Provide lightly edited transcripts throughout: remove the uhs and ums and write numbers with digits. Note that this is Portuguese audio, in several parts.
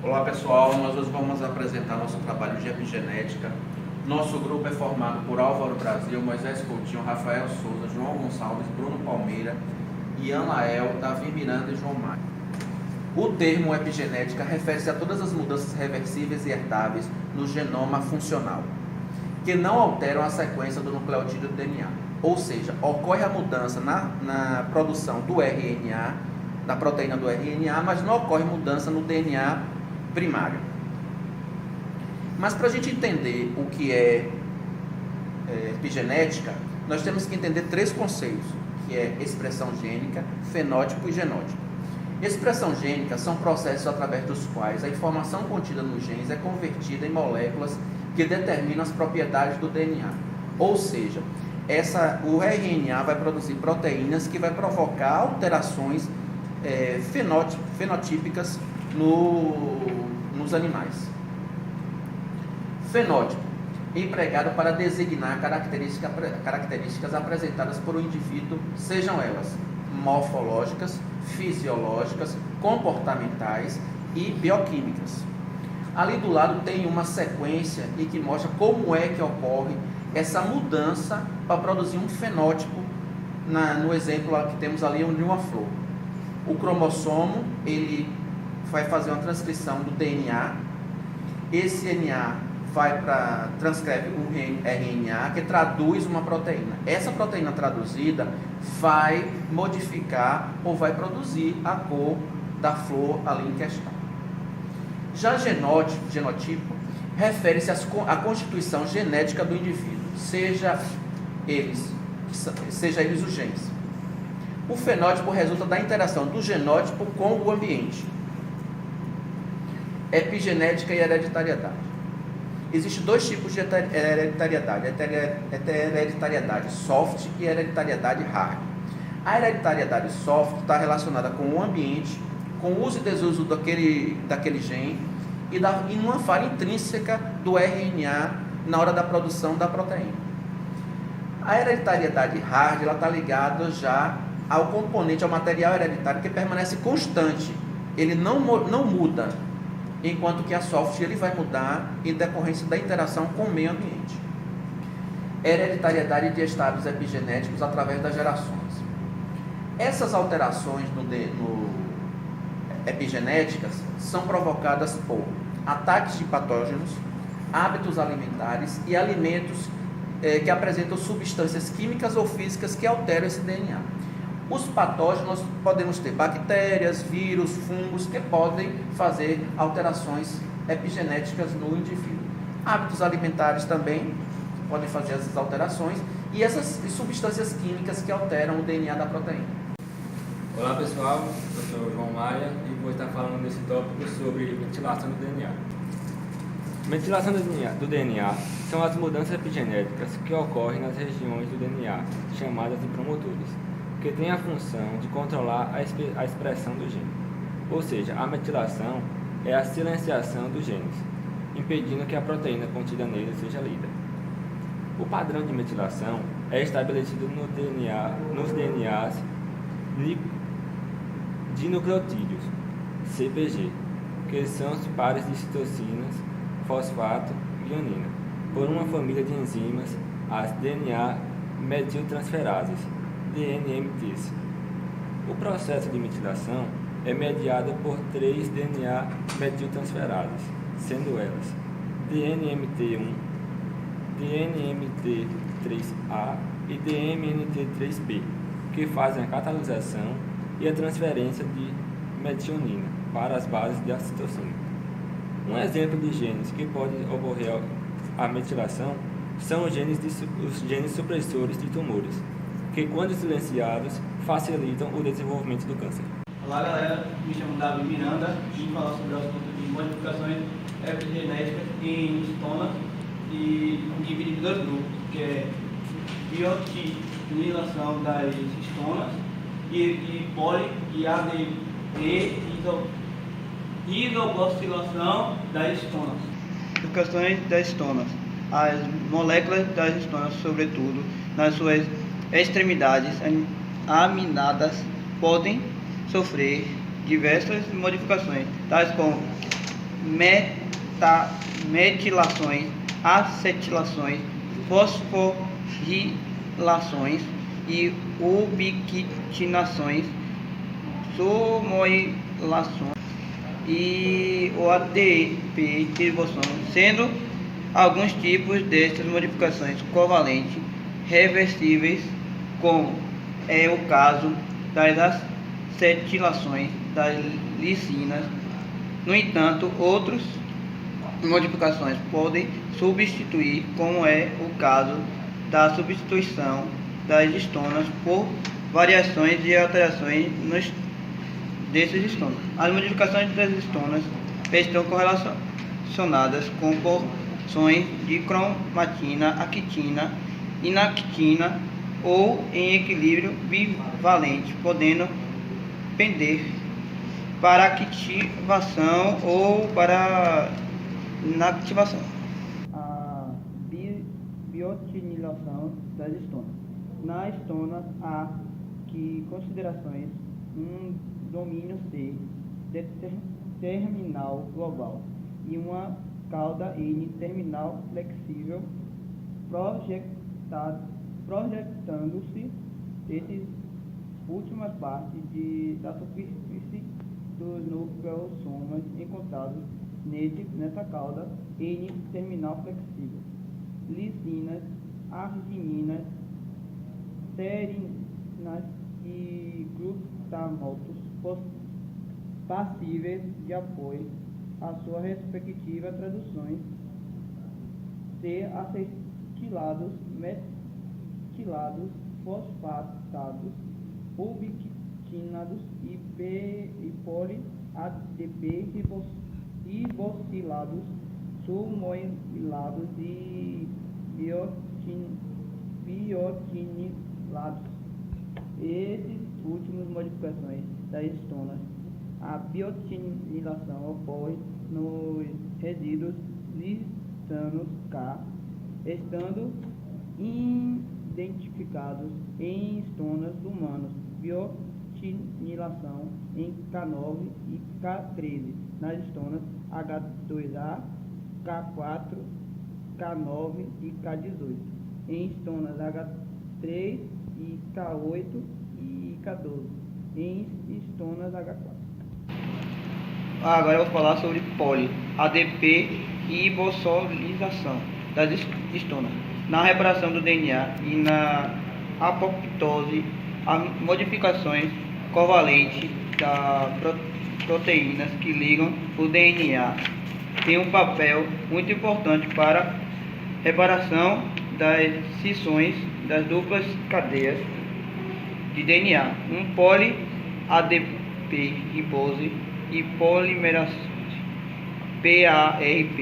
Olá pessoal, nós hoje vamos apresentar nosso trabalho de epigenética. Nosso grupo é formado por Álvaro Brasil, Moisés Coutinho, Rafael Souza, João Gonçalves, Bruno Palmeira, Ian Lael, Davi Miranda e João Maia. O termo epigenética refere-se a todas as mudanças reversíveis e herdáveis no genoma funcional, que não alteram a sequência do nucleotídeo do DNA. Ou seja, ocorre a mudança na produção do RNA, da proteína do RNA, mas não ocorre mudança no DNA primário. Mas para a gente entender o que é epigenética, nós temos que entender três conceitos, que é expressão gênica, fenótipo e genótipo. Expressão gênica são processos através dos quais a informação contida nos genes é convertida em moléculas que determinam as propriedades do DNA. Ou seja, o RNA vai produzir proteínas que vai provocar alterações fenotípicas nos animais. Fenótipo, empregado para designar características apresentadas por um indivíduo, sejam elas morfológicas, fisiológicas, comportamentais e bioquímicas. Ali do lado tem uma sequência e que mostra como é que ocorre essa mudança para produzir um fenótipo, no exemplo que temos ali de uma flor. O cromossomo, ele vai fazer uma transcrição do DNA, esse DNA transcreve um RNA que traduz uma proteína. Essa proteína traduzida vai modificar ou vai produzir a cor da flor ali em questão. Já genotipo, refere-se à constituição genética do indivíduo, seja eles os genes. O fenótipo resulta da interação do genótipo com o ambiente. Epigenética e hereditariedade. Existem dois tipos de hereditariedade, hereditariedade soft e hereditariedade hard. A hereditariedade soft está relacionada com o ambiente, com o uso e desuso daquele gene e numa falha intrínseca do RNA na hora da produção da proteína. A hereditariedade hard está ligada já ao componente, ao material hereditário que permanece constante, ele não muda, enquanto que a soft ele vai mudar em decorrência da interação com o meio ambiente. Hereditariedade de estados epigenéticos através das gerações. Essas alterações epigenéticas são provocadas por ataques de patógenos, hábitos alimentares e alimentos que apresentam substâncias químicas ou físicas que alteram esse DNA. Os patógenos podemos ter bactérias, vírus, fungos que podem fazer alterações epigenéticas no indivíduo. Hábitos alimentares também podem fazer essas alterações e essas substâncias químicas que alteram o DNA da proteína. Olá pessoal, eu sou o João Maia e vou estar falando nesse tópico sobre metilação do DNA. Metilação do DNA são as mudanças epigenéticas que ocorrem nas regiões do DNA, chamadas de promotores, que tem a função de controlar a expressão do gene. Ou seja, a metilação é a silenciação dos genes, impedindo que a proteína contida nele seja lida. O padrão de metilação é estabelecido nos DNAs de nucleotídeos, CPG, que são os pares de citocinas, fosfato e guanina, por uma família de enzimas, as DNA metiltransferases, DNMTs. O processo de metilação é mediado por 3 DNA metiltransferases, sendo elas DNMT1, DNMT3A e DMNT3B, que fazem a catalisação e a transferência de metionina para as bases de citocina. Um exemplo de genes que pode ocorrer a metilação são os genes supressores de tumores, que quando silenciados facilitam o desenvolvimento do câncer. Olá galera, me chamo Davi Miranda e vou falar sobre o assunto de modificações epigenéticas em histonas e dividido em dois grupos, que é biotinilação das histonas e poli e ADP hidroxilação das histonas. Modificações das histonas. As moléculas das histonas, sobretudo nas suas extremidades aminadas, podem sofrer diversas modificações, tais como metilações, acetilações, fosforilações e ubiquitinações, sumoilações e o ATP ribossoma, sendo alguns tipos dessas modificações covalentes reversíveis, como é o caso das acetilações das lisinas. No entanto, outras modificações podem substituir, como é o caso da substituição das histonas por variações e alterações desses histonas. As modificações das histonas estão correlacionadas com porções de cromatina, actina, inactina ou em equilíbrio bivalente, podendo pender para ativação ou para inativação. A biotinilação das histonas. Nas histonas há que considerações um domínio C terminal global e uma cauda N terminal flexível, projetando-se essas últimas partes da superfície dos nucleossomas encontrados nessa cauda N terminal flexível. Lisinas, argininas, serinas e glutamatos passíveis de apoio à sua respectiva traduções, C acetilados, metilados, fosfatados, ubiquitinados e poli-ADP ribossilados, sumoilados e biotinilados. Essas últimas modificações das histonas, a biotinilação ocorre nos resíduos lisanos K, estando identificados em histonas humanos, biotinilação em K9 e K13, nas histonas H2A, K4, K9 e K18, em histonas H3 e K8 e K12, em histonas H4. Agora eu vou falar sobre poli-ADP e ribossolização das histonas. Na reparação do DNA e na apoptose, as modificações covalentes das proteínas que ligam o DNA têm um papel muito importante para a reparação das cisões das duplas cadeias de DNA. Um poli-ADP ribose e polimerase PARP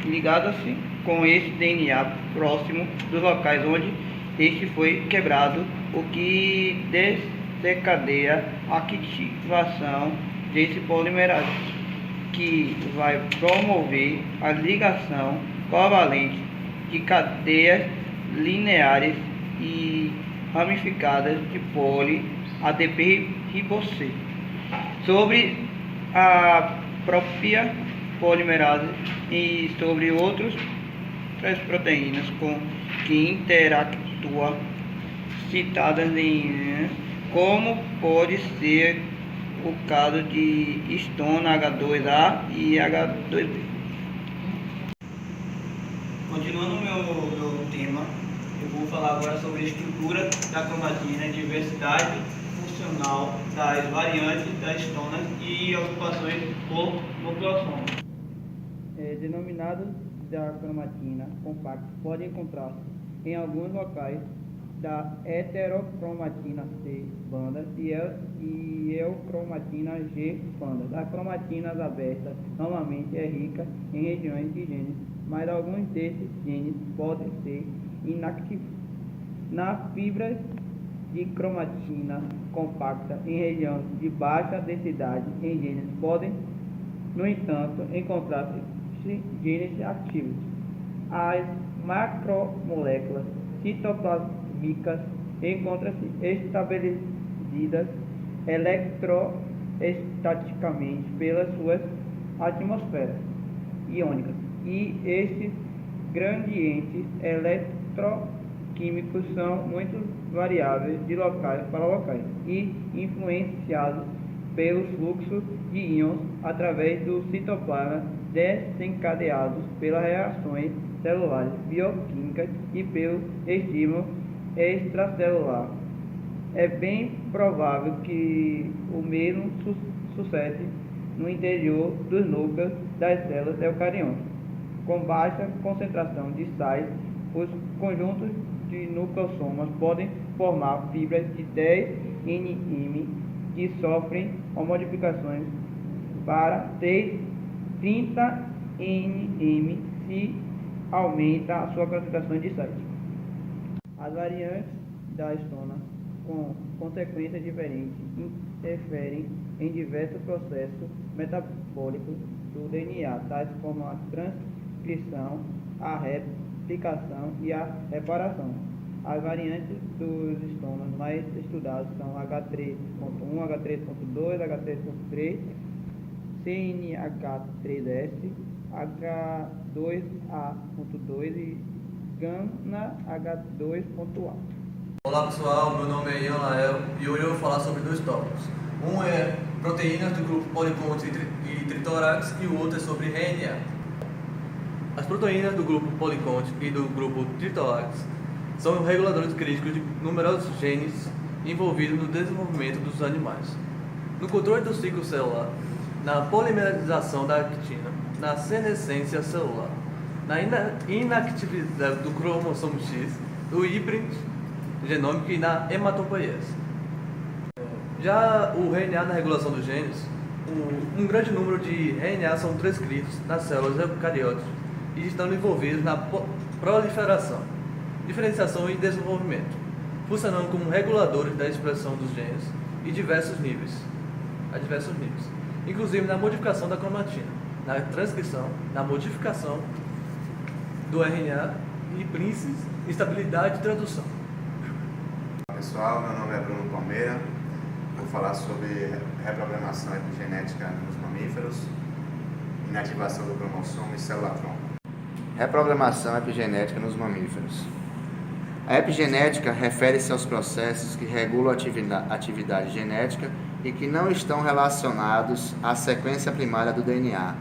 ligadas-se com esse DNA próximo dos locais onde este foi quebrado, o que desencadeia a ativação desse polimerase, que vai promover a ligação covalente de cadeias lineares e ramificadas de poli-ADP ribose. Sobre a própria polimerase e sobre outras proteínas com que interactua, citadas em como pode ser o caso de histona H2A e H2B. Continuando o meu tema, eu vou falar agora sobre a estrutura da cromatina, diversidade funcional das variantes das histonas e ocupações por nucleossoma. Denominados da cromatina compacta podem encontrar-se em alguns locais da heterocromatina C bandas e eucromatina G bandas. As cromatinas abertas normalmente é rica em regiões de genes, mas alguns desses genes podem ser inativos. Nas fibras de cromatina compacta em região de baixa densidade em genes podem, no entanto, encontrar-se genes ativos. As macromoléculas citoplásmicas encontram-se estabelecidas estaticamente pelas suas atmosferas iônicas, e estes gradientes eletroquímicos são muito variáveis de locais para locais e influenciados pelo fluxo de íons através do citoplasma, desencadeados pelas reações celulares bioquímicas e pelo estímulo extracelular. É bem provável que o mesmo sucede no interior dos núcleos das células eucariontas. Com baixa concentração de sais, os conjuntos de nucleossomas podem formar fibras de 10 nm que sofrem modificações para 30 nm se aumenta a sua concentração de sais. As variantes da histona com consequências diferentes interferem em diversos processos metabólicos do DNA, tais como a transcrição, a replicação e a reparação. As variantes dos histonas mais estudados são H3.1, H3.2, H3.3, CNH3S, H2A.2 e Gana H2.A. Olá pessoal, meu nome é Ian Lael e hoje eu vou falar sobre dois tópicos. Um é proteínas do grupo Polyconte e Tritorax e o outro é sobre RNA. As proteínas do grupo Polyconte e do grupo Tritorax são reguladores críticos de numerosos genes envolvidos no desenvolvimento dos animais, no controle do ciclo celular, na polimerização da actina, na senescência celular, na inactividade do cromossomo X, do híbrido genômico e na hematopoiese. Já o RNA na regulação dos genes, um grande número de RNA são transcritos nas células eucariotas e estão envolvidos na proliferação, diferenciação e desenvolvimento, funcionando como reguladores da expressão dos genes a diversos níveis, inclusive na modificação da cromatina, na transcrição, na modificação do RNA e princípios, estabilidade e tradução. Pessoal, meu nome é Bruno Palmeira, vou falar sobre reprogramação epigenética nos mamíferos, inativação do cromossomo e célula-tronco. Reprogramação epigenética nos mamíferos. A epigenética refere-se aos processos que regulam a atividade genética e que não estão relacionados à sequência primária do DNA.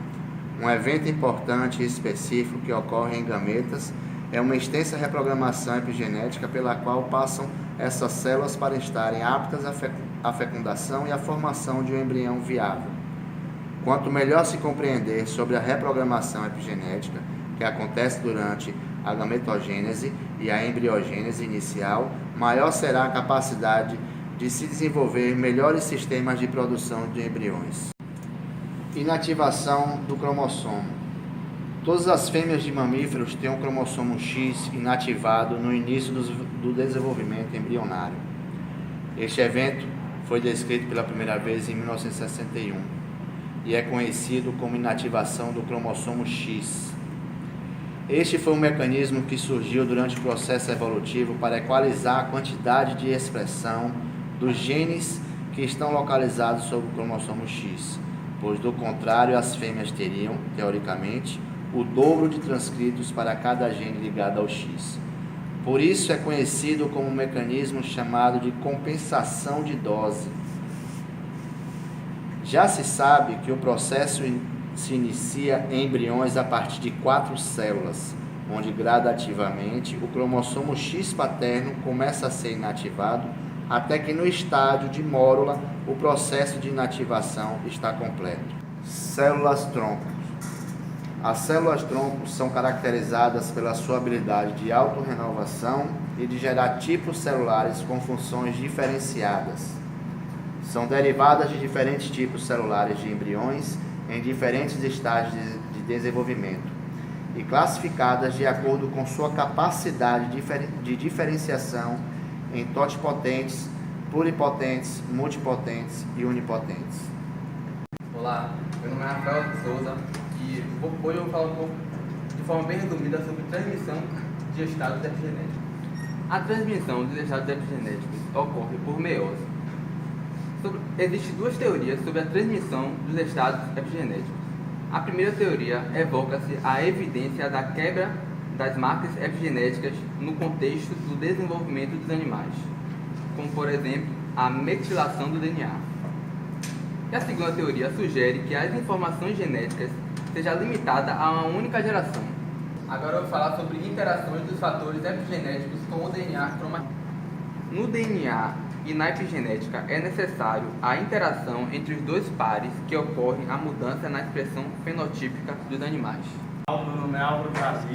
Um evento importante e específico que ocorre em gametas é uma extensa reprogramação epigenética pela qual passam essas células para estarem aptas à fecundação e à formação de um embrião viável. Quanto melhor se compreender sobre a reprogramação epigenética, que acontece durante a gametogênese e a embriogênese inicial, maior será a capacidade de se desenvolver melhores sistemas de produção de embriões. Inativação do cromossomo. Todas as fêmeas de mamíferos têm um cromossomo X inativado no início do desenvolvimento embrionário. Este evento foi descrito pela primeira vez em 1961 e é conhecido como inativação do cromossomo X. Este foi um mecanismo que surgiu durante o processo evolutivo para equalizar a quantidade de expressão dos genes que estão localizados sobre o cromossomo X, pois do contrário as fêmeas teriam, teoricamente, o dobro de transcritos para cada gene ligado ao X. Por isso é conhecido como um mecanismo chamado de compensação de dose. Já se sabe que o processo se inicia em embriões a partir de 4 células, onde gradativamente o cromossomo X paterno começa a ser inativado, até que no estádio de mórula o processo de inativação está completo. Células-tronco. As células-tronco são caracterizadas pela sua habilidade de autorrenovação e de gerar tipos celulares com funções diferenciadas. São derivadas de diferentes tipos celulares de embriões em diferentes estágios de desenvolvimento e classificadas de acordo com sua capacidade de diferenciação em totipotentes, pluripotentes, multipotentes e unipotentes. Olá, meu nome é Rafael Souza e hoje eu vou falar um pouco de forma bem resumida sobre transmissão de estados epigenéticos. A transmissão dos estados epigenéticos ocorre por meiose. Existem duas teorias sobre a transmissão dos estados epigenéticos. A primeira teoria evoca-se a evidência da quebra das marcas epigenéticas no contexto do desenvolvimento dos animais, como por exemplo a metilação do DNA. E a segunda teoria sugere que as informações genéticas sejam limitadas a uma única geração. Agora eu vou falar sobre interações dos fatores epigenéticos com o DNA cromatínico. No DNA e na epigenética é necessário a interação entre os dois pares que ocorre a mudança na expressão fenotípica dos animais. Meu nome é Álvaro Brasil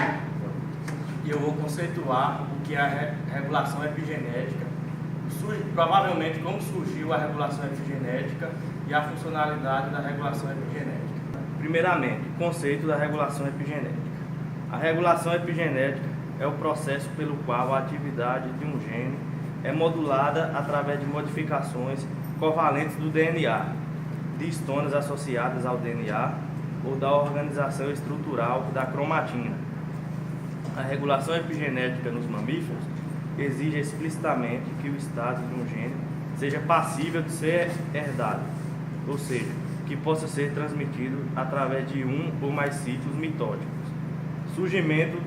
e eu vou conceituar o que é a regulação epigenética, provavelmente como surgiu a regulação epigenética e a funcionalidade da regulação epigenética. Primeiramente, o conceito da regulação epigenética. A regulação epigenética é o processo pelo qual a atividade de um gene é modulada através de modificações covalentes do DNA, de histonas associadas ao DNA ou da organização estrutural da cromatina. A regulação epigenética nos mamíferos exige explicitamente que o estado de um gene seja passível de ser herdado, ou seja, que possa ser transmitido através de um ou mais ciclos mitóticos. Surgimento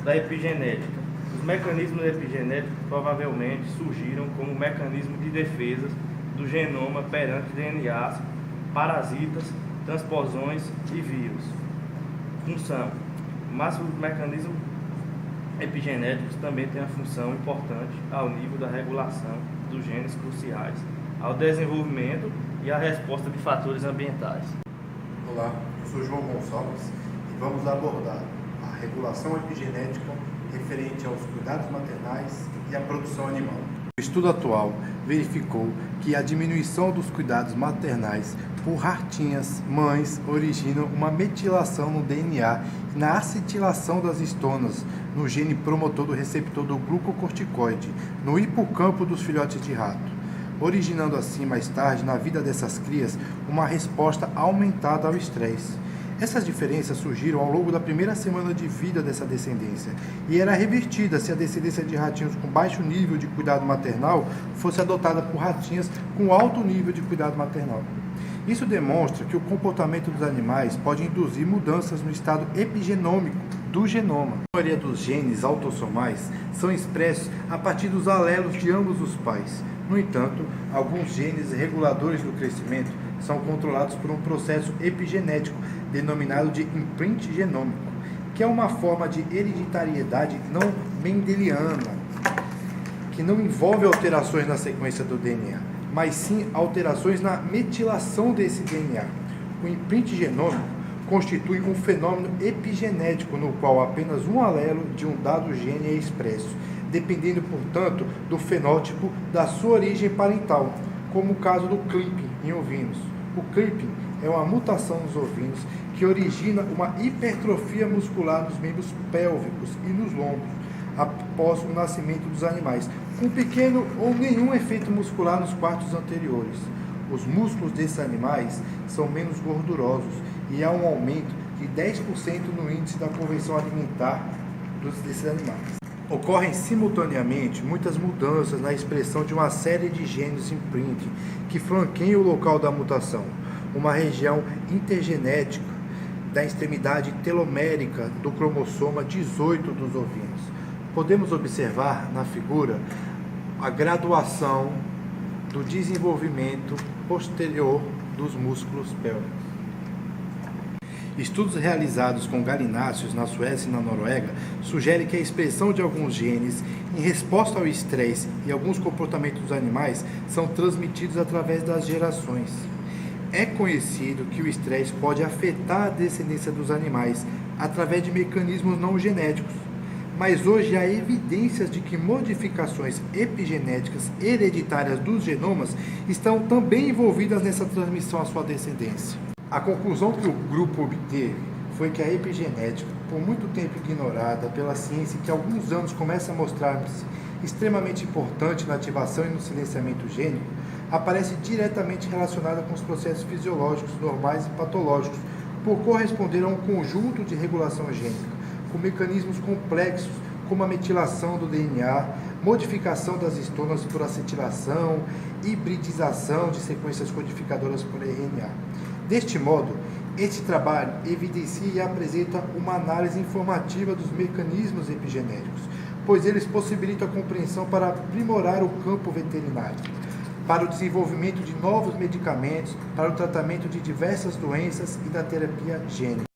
da epigenética. Os mecanismos epigenéticos provavelmente surgiram como mecanismo de defesa do genoma perante DNAs, parasitas, transposões e vírus. Função. Mas os mecanismos epigenéticos também têm a função importante ao nível da regulação dos genes cruciais, ao desenvolvimento e à resposta de fatores ambientais. Olá, eu sou João Gonçalves e vamos abordar a regulação epigenética referente aos cuidados maternais e à produção animal. O estudo atual verificou que a diminuição dos cuidados maternais por ratinhas mães originam uma metilação no DNA e na acetilação das histonas no gene promotor do receptor do glucocorticoide no hipocampo dos filhotes de rato, originando assim mais tarde na vida dessas crias uma resposta aumentada ao estresse. Essas diferenças surgiram ao longo da primeira semana de vida dessa descendência e era revertida se a descendência de ratinhos com baixo nível de cuidado maternal fosse adotada por ratinhas com alto nível de cuidado maternal. Isso demonstra que o comportamento dos animais pode induzir mudanças no estado epigenômico do genoma. A maioria dos genes autossomais são expressos a partir dos alelos de ambos os pais. No entanto, alguns genes reguladores do crescimento são controlados por um processo epigenético denominado de imprint genômico, que é uma forma de hereditariedade não mendeliana, que não envolve alterações na sequência do DNA, mas sim alterações na metilação desse DNA. O imprint genômico constitui um fenômeno epigenético no qual apenas um alelo de um dado gene é expresso, dependendo, portanto, do fenótipo da sua origem parental, como o caso do clipping em ovinos. O clipping é uma mutação nos ovinos que origina uma hipertrofia muscular nos membros pélvicos e nos lombos após o nascimento dos animais, com pequeno ou nenhum efeito muscular nos quartos anteriores. Os músculos desses animais são menos gordurosos e há um aumento de 10% no índice da conversão alimentar desses animais. Ocorrem simultaneamente muitas mudanças na expressão de uma série de genes imprinting que flanqueiam o local da mutação, uma região intergenética da extremidade telomérica do cromossoma 18 dos ovinos. Podemos observar na figura a graduação do desenvolvimento posterior dos músculos pélvicos. Estudos realizados com galináceos na Suécia e na Noruega sugerem que a expressão de alguns genes em resposta ao estresse e alguns comportamentos dos animais são transmitidos através das gerações. É conhecido que o estresse pode afetar a descendência dos animais através de mecanismos não genéticos, mas hoje há evidências de que modificações epigenéticas hereditárias dos genomas estão também envolvidas nessa transmissão à sua descendência. A conclusão que o grupo obteve foi que a epigenética, por muito tempo ignorada pela ciência e que há alguns anos começa a mostrar-se extremamente importante na ativação e no silenciamento gênico, aparece diretamente relacionada com os processos fisiológicos normais e patológicos, por corresponder a um conjunto de regulação gênica, com mecanismos complexos como a metilação do DNA, modificação das histonas por acetilação, hibridização de sequências codificadoras por RNA. Deste modo, este trabalho evidencia e apresenta uma análise informativa dos mecanismos epigenéticos, pois eles possibilitam a compreensão para aprimorar o campo veterinário, para o desenvolvimento de novos medicamentos, para o tratamento de diversas doenças e da terapia gênica.